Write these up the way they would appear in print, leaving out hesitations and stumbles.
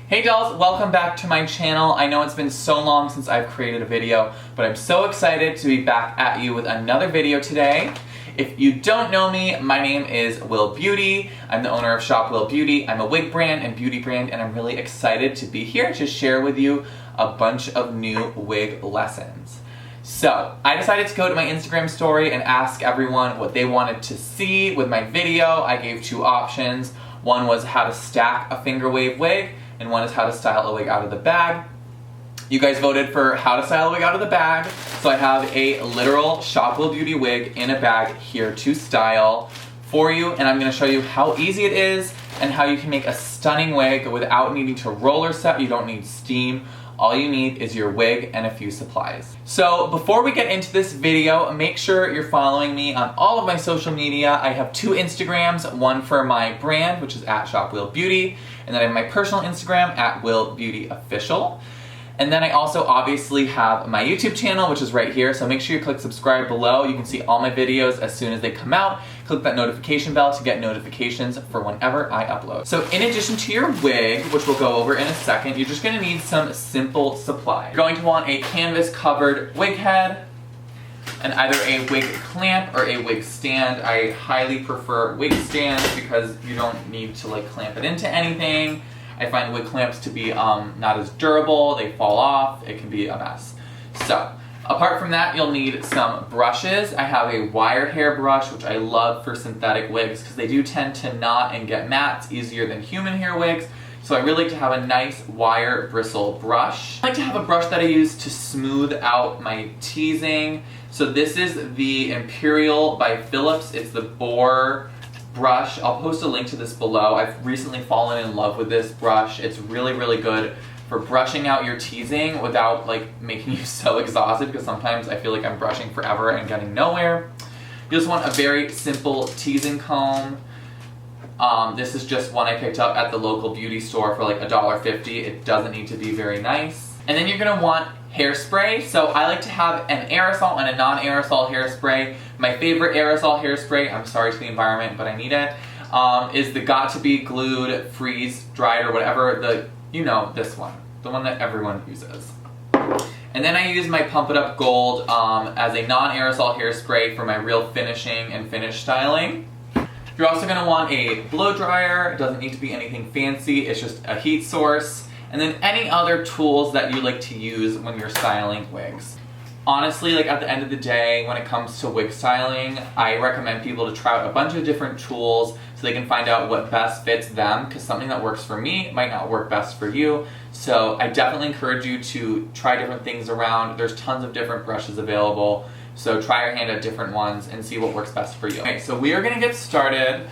Hey dolls, welcome back to my channel. I know it's been so long since I've created a video, but I'm so excited to be back at you with another video today. If you don't know me, my name is Will Beauty. I'm the owner of Shop Will Beauty. I'm a wig brand and beauty brand, and I'm really excited to be here to share with you a bunch of new wig lessons. So, I decided to go to my Instagram story and ask everyone what they wanted to see with my video. I gave two options. One was how to stack a finger wave wig, and one is how to style a wig out of the bag. You guys voted for how to style a wig out of the bag, so I have a literal Shop Will Beauty wig in a bag here to style for you, and I'm going to show you how easy it is and how you can make a stunning wig without needing to roller set. You don't need steam. All you need is your wig and a few supplies. So before we get into this video, make sure you're following me on all of my social media. I have two Instagrams, one for my brand, which is at Shop Will Beauty, and then I have my personal Instagram at Will Beauty Official. And then I also obviously have my YouTube channel, which is right here, so make sure you click subscribe below. You can see all my videos as soon as they come out. Click that notification bell to get notifications for whenever I upload. So in addition to your wig, which we'll go over in a second, you're just gonna need some simple supplies. You're going to want a canvas covered wig head, and either a wig clamp or a wig stand. I highly prefer wig stands because you don't need to like clamp it into anything. I find wig clamps to be not as durable, they fall off, it can be a mess. So, apart from that, you'll need some brushes. I have a wire hair brush, which I love for synthetic wigs because they do tend to knot and get matte. It's easier than human hair wigs. So I really like to have a nice wire bristle brush. I like to have a brush that I use to smooth out my teasing. So this is the Imperial by Philips. It's the Boar brush. I'll post a link to this below. I've recently fallen in love with this brush. It's really, really good for brushing out your teasing without like making you so exhausted, because sometimes I feel like I'm brushing forever and getting nowhere. You just want a very simple teasing comb. This is just one I picked up at the local beauty store for like $1.50. It doesn't need to be very nice. And then you're gonna want hairspray. So I like to have an aerosol and a non-aerosol hairspray. My favorite aerosol hairspray, I'm sorry to the environment, but I need it, is the Got To Be Glued, Freeze Dried, or whatever, this one. The one that everyone uses. And then I use my Pump It Up Gold as a non-aerosol hairspray for my real finishing and finish styling. You're also going to want a blow dryer. It doesn't need to be anything fancy, it's just a heat source. And then any other tools that you like to use when you're styling wigs. Honestly, like at the end of the day, when it comes to wig styling, I recommend people to try out a bunch of different tools so they can find out what best fits them, because something that works for me might not work best for you. So I definitely encourage you to try different things around. There's tons of different brushes available, so try your hand at different ones and see what works best for you. Okay, so we are gonna get started.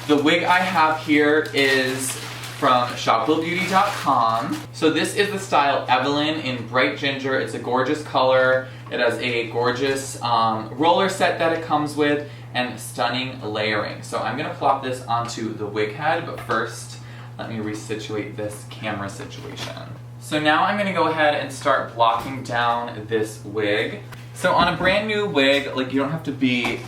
The wig I have here is from shopwillbeauty.com. So this is the style Evelyn in bright ginger. It's a gorgeous color. It has a gorgeous roller set that it comes with and stunning layering. So I'm gonna plop this onto the wig head, but first let me resituate this camera situation. So now I'm gonna go ahead and start blocking down this wig. So on a brand new wig, like you don't have to be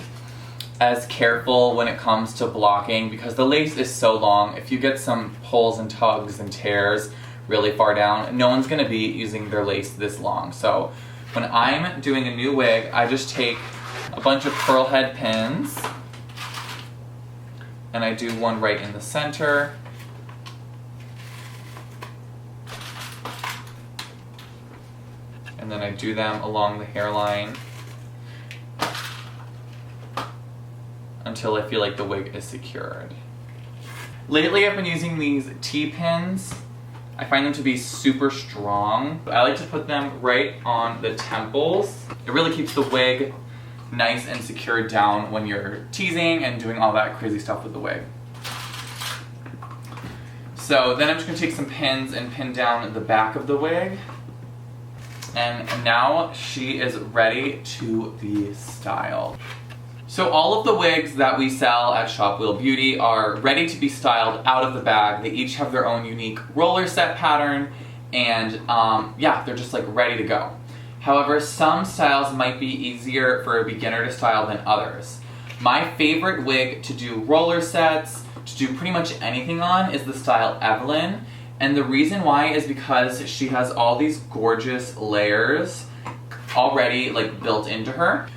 as careful when it comes to blocking because the lace is so long. If you get some pulls and tugs and tears really far down, no one's gonna be using their lace this long. So when I'm doing a new wig, I just take a bunch of pearl head pins and I do one right in the center. And then I do them along the hairline until I feel like the wig is secured. Lately I've been using these T-pins. I find them to be super strong. I like to put them right on the temples. It really keeps the wig nice and secured down when you're teasing and doing all that crazy stuff with the wig. So then I'm just gonna take some pins and pin down the back of the wig. And now she is ready to be styled. So all of the wigs that we sell at Shop Will Beauty are ready to be styled out of the bag. They each have their own unique roller set pattern, and yeah, they're just like ready to go. However, some styles might be easier for a beginner to style than others. My favorite wig to do roller sets, to do pretty much anything on, is the style Evelyn. And the reason why is because she has all these gorgeous layers already like built into her.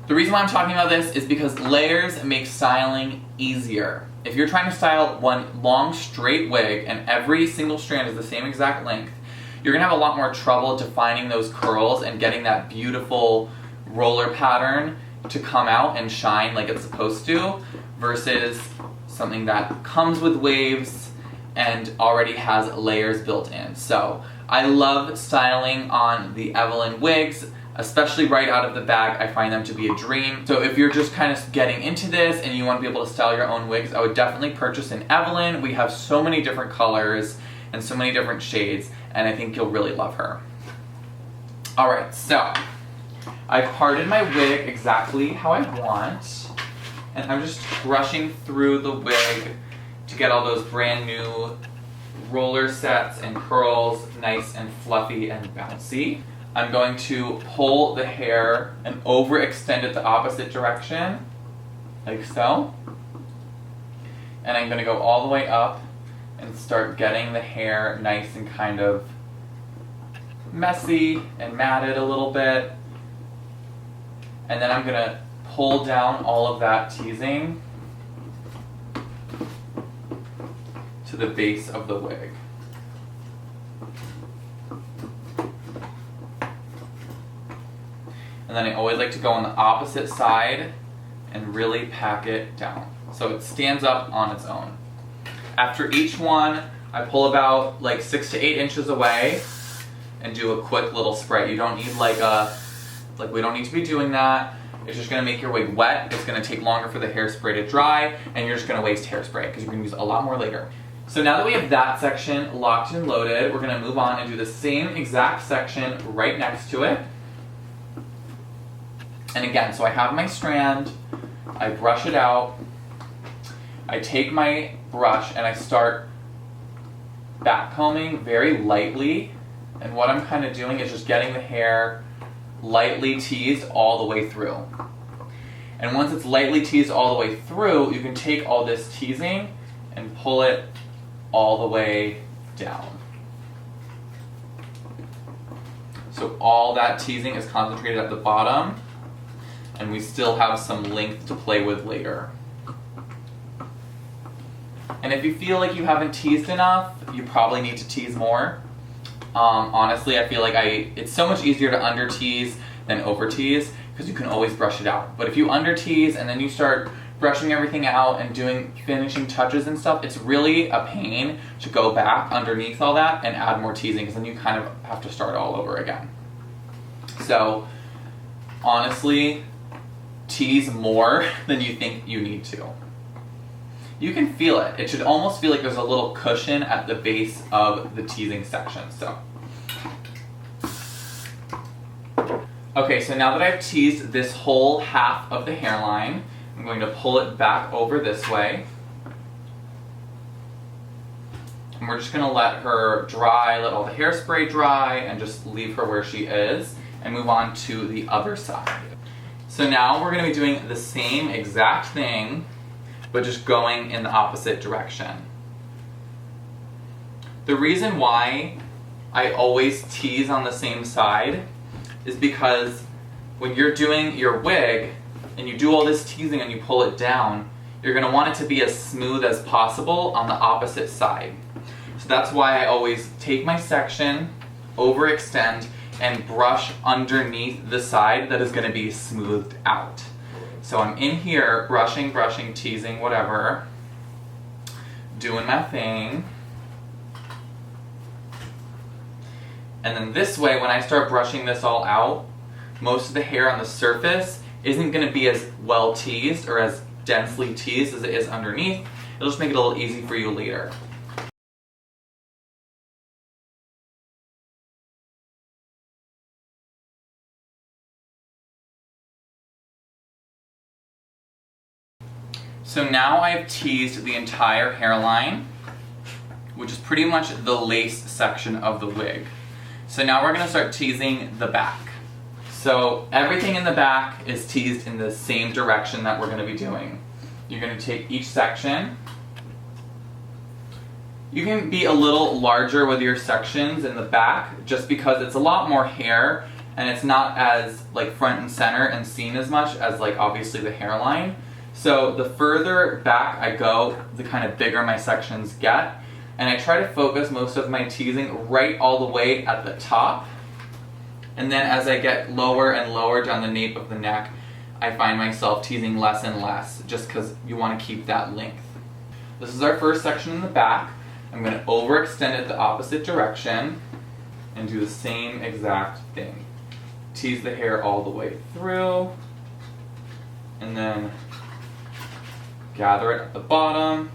The reason why I'm talking about this is because layers make styling easier. If you're trying to style one long straight wig and every single strand is the same exact length, you're gonna have a lot more trouble defining those curls and getting that beautiful roller pattern to come out and shine like it's supposed to, versus something that comes with waves and already has layers built in. So I love styling on the Evelyn wigs, especially right out of the bag. I find them to be a dream. So if you're just kind of getting into this and you want to be able to style your own wigs, I would definitely purchase an Evelyn. We have so many different colors and so many different shades, and I think you'll really love her. Alright, so I've parted my wig exactly how I want, and I'm just brushing through the wig to get all those brand new roller sets and curls nice and fluffy and bouncy. I'm going to pull the hair and overextend it the opposite direction, like so. And I'm going to go all the way up and start getting the hair nice and kind of messy and matted a little bit. And then I'm going to pull down all of that teasing to the base of the wig. And then I always like to go on the opposite side and really pack it down so it stands up on its own. After each one, I pull about like 6 to 8 inches away and do a quick little spray. You don't need we don't need to be doing that. It's just gonna make your wig wet. It's gonna take longer for the hairspray to dry, and you're just gonna waste hairspray because you're gonna use a lot more later. So now that we have that section locked and loaded, we're gonna move on and do the same exact section right next to it. And again, so I have my strand, I brush it out, I take my brush and I start backcombing very lightly, and what I'm kind of doing is just getting the hair lightly teased all the way through. And once it's lightly teased all the way through, you can take all this teasing and pull it all the way down. So all that teasing is concentrated at the bottom, and we still have some length to play with later. And if you feel like you haven't teased enough, you probably need to tease more. Honestly, I feel like it's so much easier to under tease than over tease because you can always brush it out. But if you under tease and then you start brushing everything out and doing finishing touches and stuff, it's really a pain to go back underneath all that and add more teasing, because then you kind of have to start all over again. So honestly, tease more than you think you need to. You can feel it. It should almost feel like there's a little cushion at the base of the teasing section. So, okay, so now that I've teased this whole half of the hairline, I'm going to pull it back over this way. And we're just going to let her dry, let all the hairspray dry, and just leave her where she is, and move on to the other side. So now we're going to be doing the same exact thing, but just going in the opposite direction. The reason why I always tease on the same side is because when you're doing your wig and you do all this teasing and you pull it down, you're going to want it to be as smooth as possible on the opposite side. So that's why I always take my section, overextend, and brush underneath the side that is going to be smoothed out. So I'm in here, brushing, teasing, whatever, doing my thing. And then this way, when I start brushing this all out, most of the hair on the surface isn't going to be as well teased or as densely teased as it is underneath. It'll just make it a little easy for you later. So now I've teased the entire hairline, which is pretty much the lace section of the wig. So now we're going to start teasing the back. So everything in the back is teased in the same direction that we're going to be doing. You're going to take each section You can be a little larger with your sections in the back just because it's a lot more hair and it's not as like front and center and seen as much as like obviously the hairline. So the further back I go, the kind of bigger my sections get. And I try to focus most of my teasing right all the way at the top. And then as I get lower and lower down the nape of the neck, I find myself teasing less and less just because you want to keep that length. This is our first section in the back. I'm going to overextend it the opposite direction and do the same exact thing. Tease the hair all the way through and then gather it at the bottom,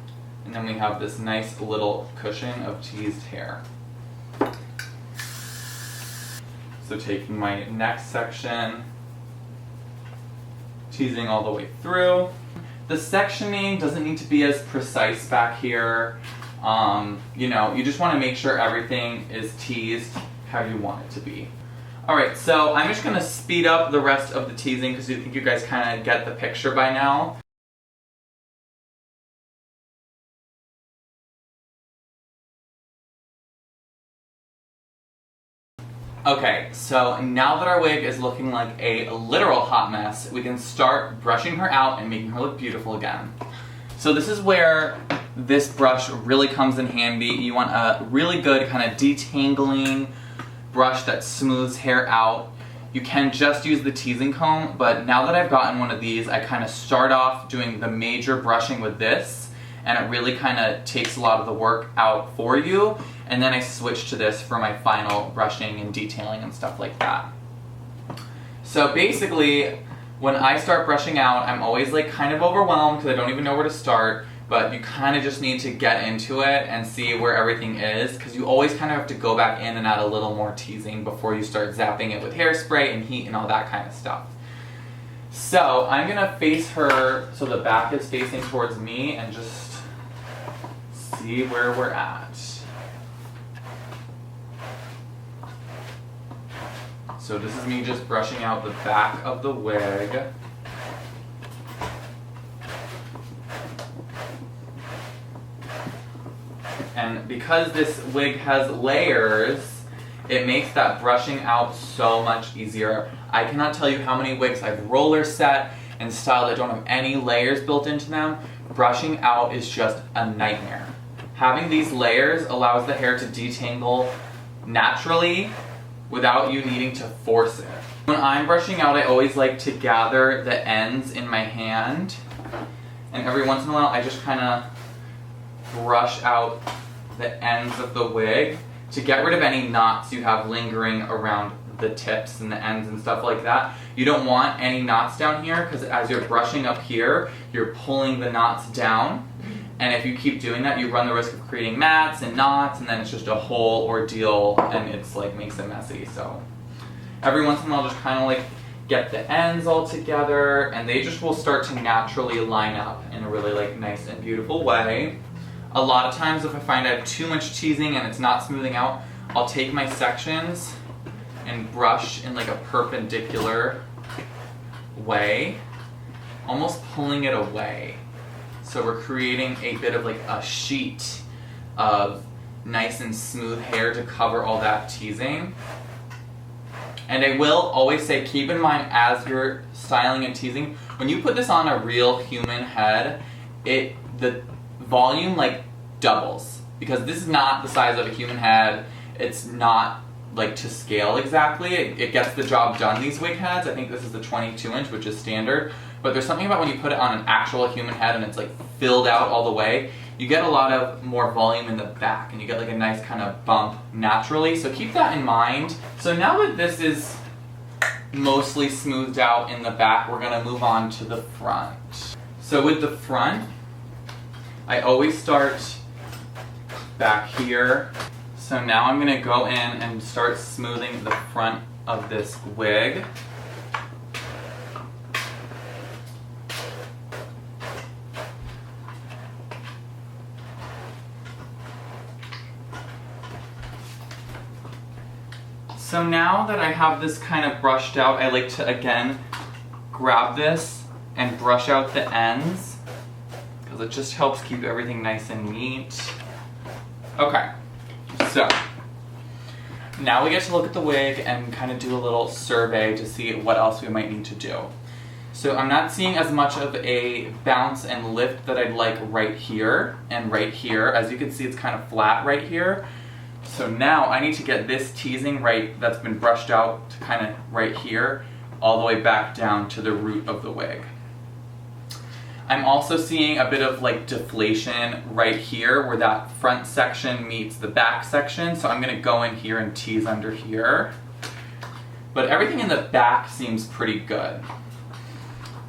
and then we have this nice little cushion of teased hair. So taking my next section, teasing all the way through. The sectioning doesn't need to be as precise back here. You know, you just want to make sure everything is teased how you want it to be. Alright, so I'm just going to speed up the rest of the teasing because I think you guys kind of get the picture by now. Okay, so now that our wig is looking like a literal hot mess, we can start brushing her out and making her look beautiful again. So this is where this brush really comes in handy. You want a really good kind of detangling brush that smooths hair out. You can just use the teasing comb, but now that I've gotten one of these, I kind of start off doing the major brushing with this, and it really kind of takes a lot of the work out for you. And then I switch to this for my final brushing and detailing and stuff like that. So basically, when I start brushing out, I'm always like kind of overwhelmed because I don't even know where to start, but you kind of just need to get into it and see where everything is, because you always kind of have to go back in and add a little more teasing before you start zapping it with hairspray and heat and all that kind of stuff. So I'm gonna face her so the back is facing towards me and just see where we're at. So this is me just brushing out the back of the wig. And because this wig has layers, it makes that brushing out so much easier. I cannot tell you how many wigs I've roller set and styled that don't have any layers built into them. Brushing out is just a nightmare. Having these layers allows the hair to detangle naturally without you needing to force it. When I'm brushing out, I always like to gather the ends in my hand, and every once in a while I just kind of brush out the ends of the wig to get rid of any knots you have lingering around the tips and the ends and stuff like that. You don't want any knots down here because as you're brushing up here, you're pulling the knots down. And if you keep doing that, you run the risk of creating mats and knots, and then it's just a whole ordeal, and it's like makes it messy. So every once in a while, just kind of like get the ends all together, and they just will start to naturally line up in a really like nice and beautiful way. A lot of times, if I find I have too much teasing and it's not smoothing out, I'll take my sections and brush in like a perpendicular way, almost pulling it away. So we're creating a bit of like a sheet of nice and smooth hair to cover all that teasing. And I will always say, keep in mind as you're styling and teasing, when you put this on a real human head, the volume like doubles. Because this is not the size of a human head. It's not like to scale exactly. It gets the job done, these wig heads. I think this is the 22-inch, which is standard. But there's something about when you put it on an actual human head and it's like filled out all the way, you get a lot of more volume in the back and you get like a nice kind of bump naturally. So keep that in mind. So now that this is mostly smoothed out in the back, we're gonna move on to the front. So with the front, I always start back here. So now I'm gonna go in and start smoothing the front of this wig. So now that I have this kind of brushed out, I like to again grab this and brush out the ends because it just helps keep everything nice and neat. Okay, so now we get to look at the wig and kind of do a little survey to see what else we might need to do. So I'm not seeing as much of a bounce and lift that I'd like right here and right here. As you can see, it's kind of flat right here. So now I need to get this teasing right that's been brushed out to kind of right here, all the way back down to the root of the wig. I'm also seeing a bit of like deflation right here where that front section meets the back section. So I'm gonna go in here and tease under here. But everything in the back seems pretty good.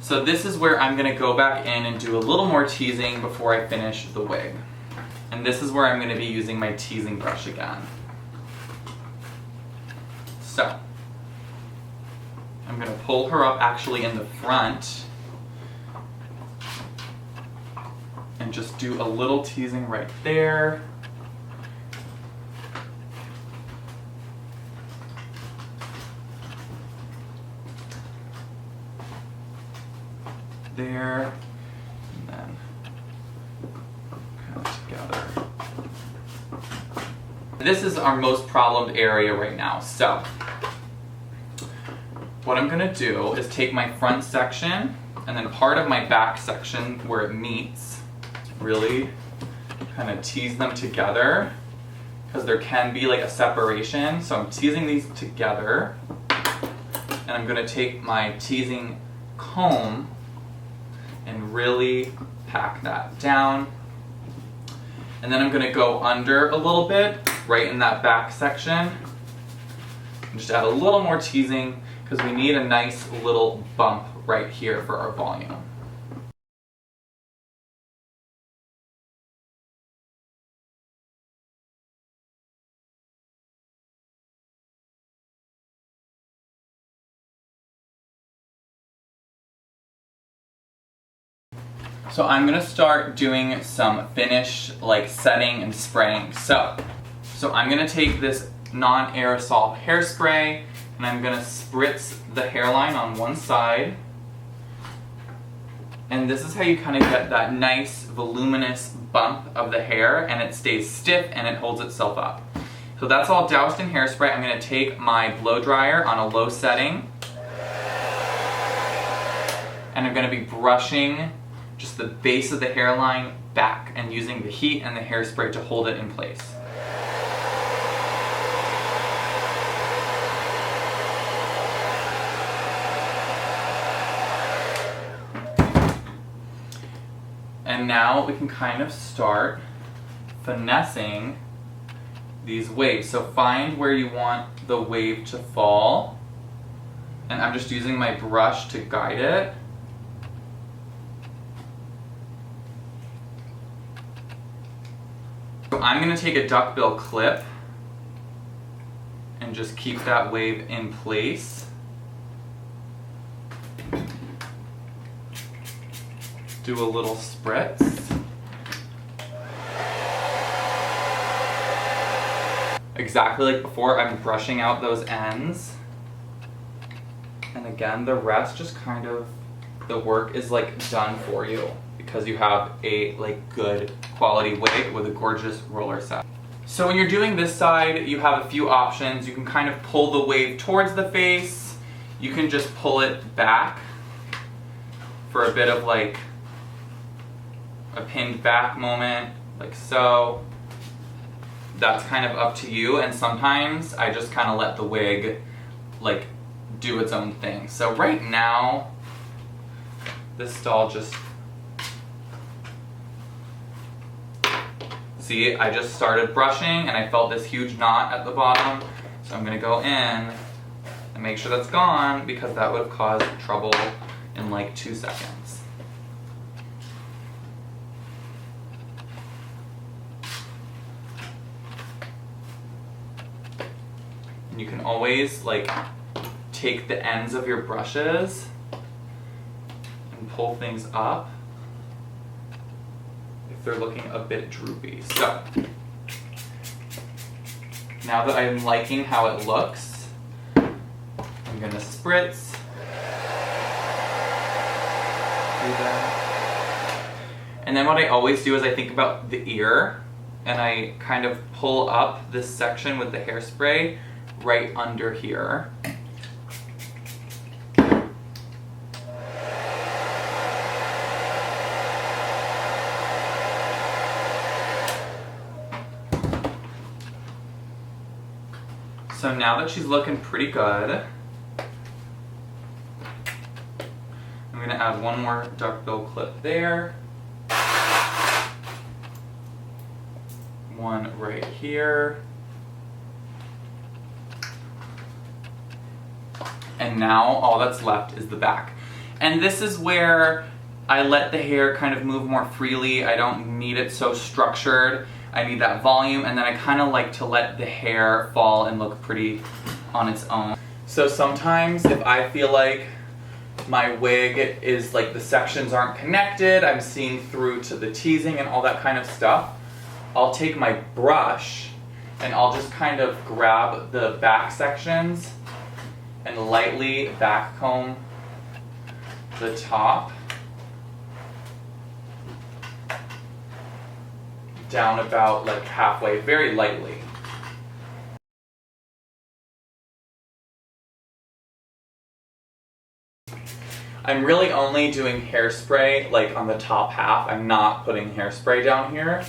So this is where I'm gonna go back in and do a little more teasing before I finish the wig. And this is where I'm gonna be using my teasing brush again. So, I'm gonna pull her up actually in the front and just do a little teasing right there. There, and then kind of together. This is our most problemed area right now. So, what I'm gonna do is take my front section and then part of my back section where it meets, really kind of tease them together because there can be like a separation. So I'm teasing these together and I'm gonna take my teasing comb and really pack that down. And then I'm gonna go under a little bit, right in that back section. And just add a little more teasing because we need a nice little bump right here for our volume. So I'm gonna start doing some finish, like setting and spraying. So I'm gonna take this non-aerosol hairspray and I'm gonna spritz the hairline on one side. And this is how you kind of get that nice voluminous bump of the hair and it stays stiff and it holds itself up. So that's all doused in hairspray. I'm gonna take my blow dryer on a low setting and I'm gonna be brushing just the base of the hairline back and using the heat and the hairspray to hold it in place. And now we can kind of start finessing these waves. So find where you want the wave to fall. And I'm just using my brush to guide it. So I'm going to take a duckbill clip and just keep that wave in place. Do a little spritz. Exactly like before, I'm brushing out those ends. And again, the rest just kind of, the work is like done for you because you have a like good quality wig with a gorgeous roller set. So when you're doing this side, you have a few options. You can kind of pull the wave towards the face. You can just pull it back for a bit of like a pinned back moment, like so. That's kind of up to you, and sometimes I just kind of let the wig like do its own thing. So right now, this style just, see, I just started brushing and I felt this huge knot at the bottom, so I'm gonna go in and make sure that's gone because that would have caused trouble in like 2 seconds. And you can always like take the ends of your brushes and pull things up if they're looking a bit droopy. So now that I'm liking how it looks, I'm gonna spritz. Do that. And then what I always do is I think about the ear. and I kind of pull up this section with the hairspray right under here. So now that she's looking pretty good, I'm gonna add one more duckbill clip there. One right here. And now all that's left is the back. And this is where I let the hair kind of move more freely. I don't need it so structured. I need that volume, and then I kind of like to let the hair fall and look pretty on its own. So sometimes if I feel like my wig is like the sections aren't connected, I'm seeing through to the teasing and all that kind of stuff, I'll take my brush and I'll just kind of grab the back sections and lightly back comb the top down about like halfway, very lightly. I'm really only doing hairspray like on the top half. I'm not putting hairspray down here.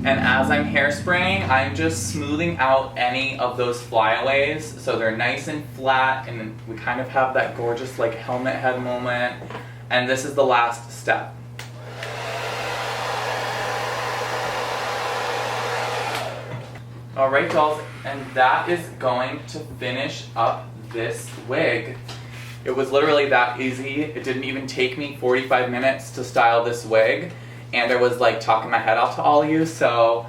And as I'm hairspraying, I'm just smoothing out any of those flyaways so they're nice and flat, and we kind of have that gorgeous like helmet head moment. And this is the last step. Alright dolls, and that is going to finish up this wig. It was literally that easy. It didn't even take me 45 minutes to style this wig. And I was like talking my head off to all of you, so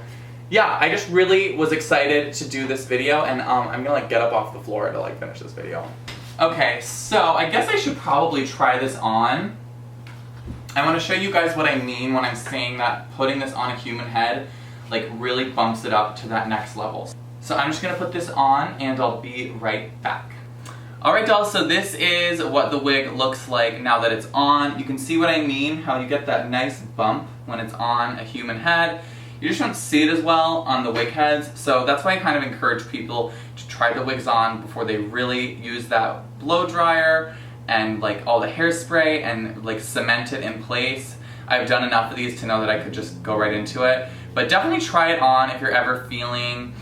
yeah, I just really was excited to do this video, and I'm gonna like get up off the floor to like finish this video. Okay, so I guess I should probably try this on. I want to show you guys what I mean when I'm saying that putting this on a human head like really bumps it up to that next level. So I'm just gonna put this on and I'll be right back. Alright dolls, so this is what the wig looks like now that it's on. You can see what I mean, how you get that nice bump when it's on a human head. You just don't see it as well on the wig heads, so that's why I kind of encourage people to try the wigs on before they really use that blow dryer and like all the hairspray and like cement it in place. I've done enough of these to know that I could just go right into it. But definitely try it on if you're ever feeling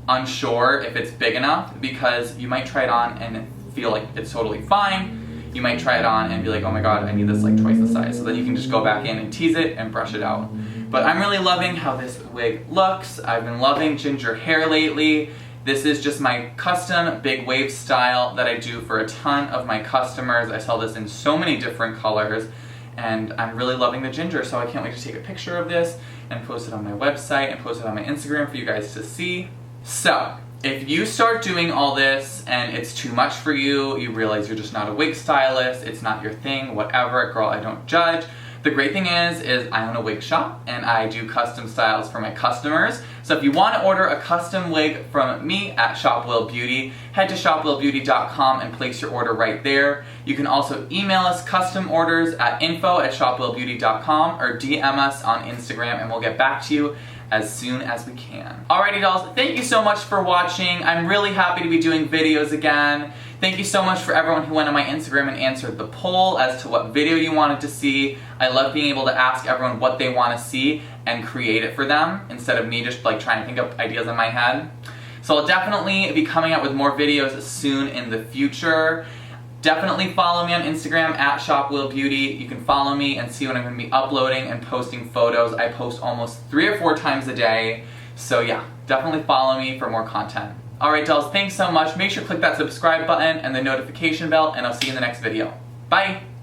unsure if it's big enough, because you might try it on and feel like it's totally fine. You might try it on and be like, oh my god, I need this like twice the size. So then you can just go back in and tease it and brush it out. But I'm really loving how this wig looks. I've been loving ginger hair lately. This is just my custom big wave style that I do for a ton of my customers. I sell this in so many different colors, and I'm really loving the ginger, so I can't wait to take a picture of this and post it on my website and post it on my Instagram for you guys to see. So, if you start doing all this and it's too much for you, you realize you're just not a wig stylist, it's not your thing, whatever, girl, I don't judge. The great thing is I own a wig shop and I do custom styles for my customers. So if you want to order a custom wig from me at Shop Will Beauty, head to shopwillbeauty.com and place your order right there. You can also email us custom orders at info@shopwillbeauty.com or DM us on Instagram and we'll get back to you as soon as we can. Alrighty dolls, thank you so much for watching. I'm really happy to be doing videos again. Thank you so much for everyone who went on my Instagram and answered the poll as to what video you wanted to see. I love being able to ask everyone what they want to see and create it for them instead of me just like trying to think of ideas in my head. So I'll definitely be coming out with more videos soon in the future. Definitely follow me on Instagram at ShopWillBeauty. You can follow me and see when I'm going to be uploading and posting photos. I post almost 3 or 4 times a day. So yeah, definitely follow me for more content. Alright dolls, thanks so much. Make sure to click that subscribe button and the notification bell, and I'll see you in the next video. Bye!